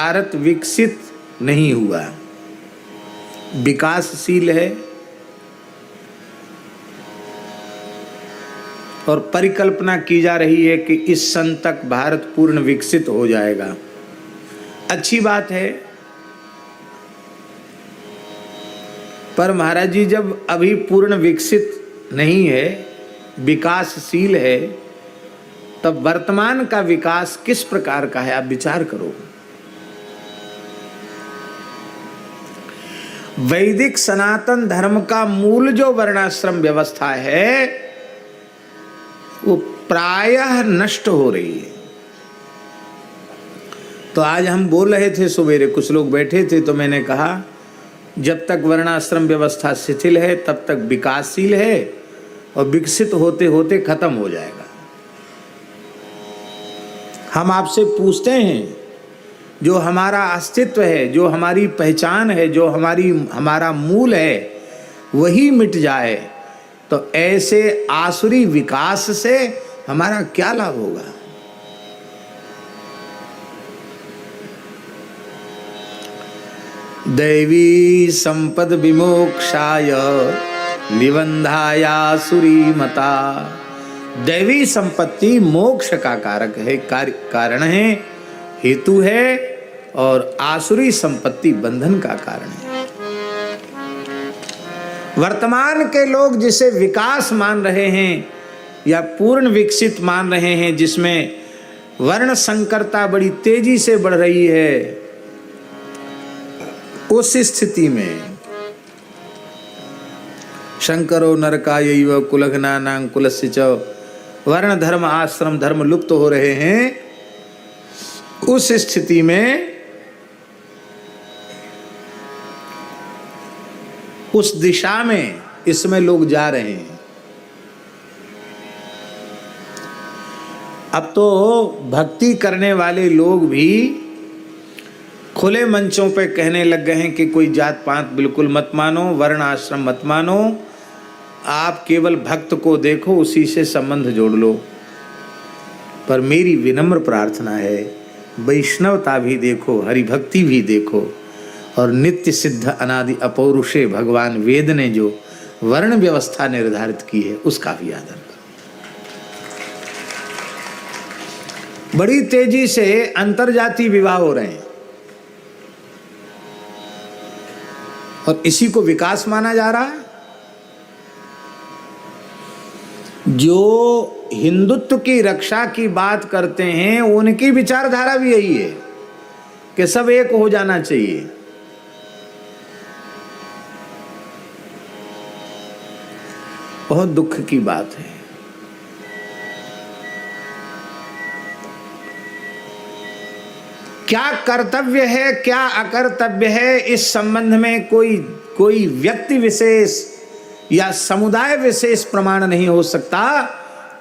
भारत विकसित नहीं हुआ, विकासशील है और परिकल्पना की जा रही है कि इस सन तक भारत पूर्ण विकसित हो जाएगा। अच्छी बात है, पर महाराज जी जब अभी पूर्ण विकसित नहीं है, विकासशील है, तब वर्तमान का विकास किस प्रकार का है, आप विचार करो। वैदिक सनातन धर्म का मूल जो वर्णाश्रम व्यवस्था है वो प्रायः नष्ट हो रही है। तो आज हम बोल रहे थे, सवेरे कुछ लोग बैठे थे तो मैंने कहा जब तक वर्णाश्रम व्यवस्था शिथिल है तब तक विकासशील है और विकसित होते होते खत्म हो जाएगा। हम आपसे पूछते हैं, जो हमारा अस्तित्व है, जो हमारी पहचान है, जो हमारा मूल है, वही मिट जाए तो ऐसे आसुरी विकास से हमारा क्या लाभ होगा? दैवी संपद विमोक्षाय निबंधायासुरी मता। दैवी संपत्ति मोक्ष का कारक है, कारण है, हेतु है, और आसुरी संपत्ति बंधन का कारण है। वर्तमान के लोग जिसे विकास मान रहे हैं या पूर्ण विकसित मान रहे हैं, जिसमें वर्ण संकरता बड़ी तेजी से बढ़ रही है, उस स्थिति में शंकरो नरकायैव कुलघ्नानां कुलस्य च, वर्ण धर्म आश्रम धर्म लुप्त हो रहे हैं। उस स्थिति में उस दिशा में इसमें लोग जा रहे हैं। अब तो भक्ति करने वाले लोग भी खुले मंचों पे कहने लग गए हैं कि कोई जात पात बिल्कुल मत मानो, वर्ण आश्रम मत मानो, आप केवल भक्त को देखो, उसी से संबंध जोड़ लो। पर मेरी विनम्र प्रार्थना है, वैष्णवता भी देखो, हरिभक्ति भी देखो, और नित्य सिद्ध अनादि अपौरुषे भगवान वेद ने जो वर्ण व्यवस्था निर्धारित की है उसका भी आदर करो। बड़ी तेजी से अंतरजातीय विवाह हो रहे हैं और इसी को विकास माना जा रहा है। जो हिंदुत्व की रक्षा की बात करते हैं उनकी विचारधारा भी यही है कि सब एक हो जाना चाहिए। बहुत दुख की बात है। क्या कर्तव्य है, क्या अकर्तव्य है, इस संबंध में कोई व्यक्ति विशेष या समुदाय विशेष प्रमाण नहीं हो सकता।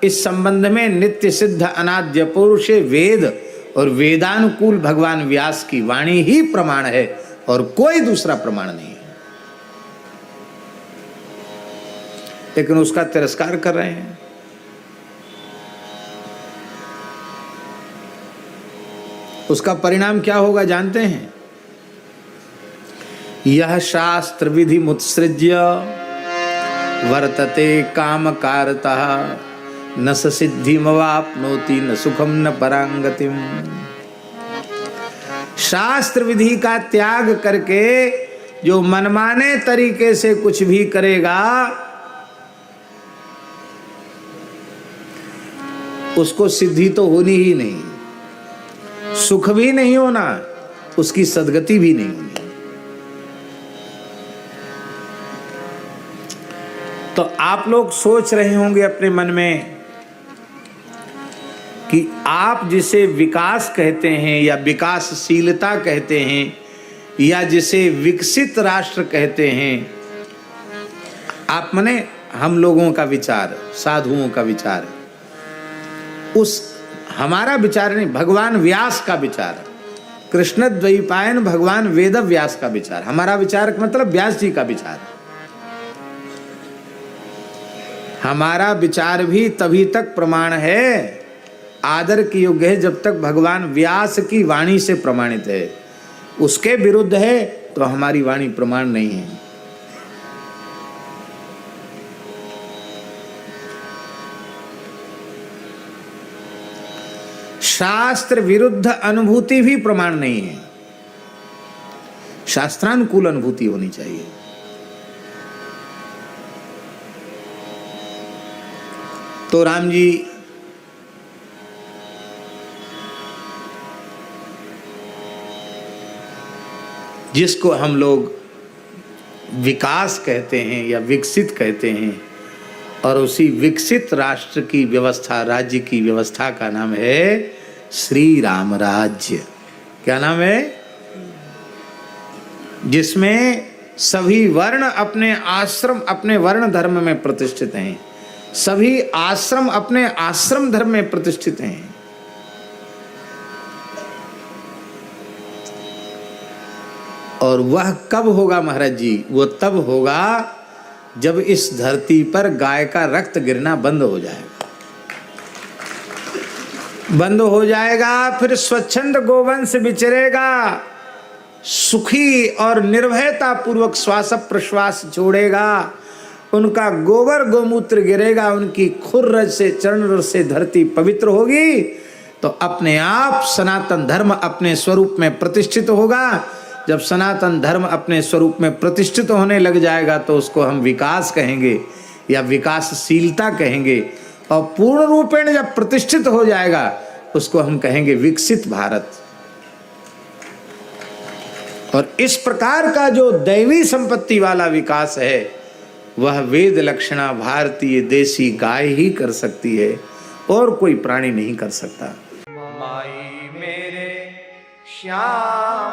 इस संबंध में नित्य सिद्ध अनाद्य पुरुषे वेद और वेदानुकूल भगवान व्यास की वाणी ही प्रमाण है और कोई दूसरा प्रमाण नहीं है। लेकिन उसका तिरस्कार कर रहे हैं। उसका परिणाम क्या होगा जानते हैं? यह शास्त्र विधि मुत्सृज्य वर्तते काम कारतः न स सिद्धिमवाप्नोति न सुखम न परांगतिम। शास्त्र विधि का त्याग करके जो मनमाने तरीके से कुछ भी करेगा उसको सिद्धि तो होनी ही नहीं, सुख भी नहीं होना, उसकी सद्गति भी नहीं होनी। तो आप लोग सोच रहे होंगे अपने मन में कि आप जिसे विकास कहते हैं या विकासशीलता कहते हैं या जिसे विकसित राष्ट्र कहते हैं, आप मने हम लोगों का विचार, साधुओं का विचार, उस हमारा विचार नहीं, भगवान व्यास का विचार, कृष्ण द्वैपायन भगवान वेद व्यास का विचार। हमारा विचार मतलब व्यास जी का विचार। हमारा विचार भी तभी तक प्रमाण है, आदर की योग्य है, जब तक भगवान व्यास की वाणी से प्रमाणित है। उसके विरुद्ध है तो हमारी वाणी प्रमाण नहीं है। शास्त्र विरुद्ध अनुभूति भी प्रमाण नहीं है, शास्त्रानुकूल अनुभूति होनी चाहिए। तो राम जी जिसको हम लोग विकास कहते हैं या विकसित कहते हैं, और उसी विकसित राष्ट्र की व्यवस्था, राज्य की व्यवस्था का नाम है श्री राम राज्य। क्या नाम है? जिसमें सभी वर्ण अपने आश्रम, अपने वर्ण धर्म में प्रतिष्ठित हैं, सभी आश्रम अपने आश्रम धर्म में प्रतिष्ठित हैं। और वह कब होगा महाराज जी? वो तब होगा जब इस धरती पर गाय का रक्त गिरना बंद हो जाएगा, बंद हो जाएगा। फिर स्वच्छंद गोवंश विचरेगा, सुखी और निर्भयता पूर्वक श्वास प्रश्वास छोड़ेगा, उनका गोबर गोमूत्र गिरेगा, उनकी खुर रज से, चरण रज से धरती पवित्र होगी, तो अपने आप सनातन धर्म अपने स्वरूप में प्रतिष्ठित होगा। जब सनातन धर्म अपने स्वरूप में प्रतिष्ठित होने लग जाएगा तो उसको हम विकास कहेंगे या विकासशीलता कहेंगे, और पूर्ण रूपेण जब प्रतिष्ठित हो जाएगा उसको हम कहेंगे विकसित भारत। और इस प्रकार का जो दैवी संपत्ति वाला विकास है वह वेद लक्षणा भारतीय देसी गाय ही कर सकती है, और कोई प्राणी नहीं कर सकता। माई मेरे श्याम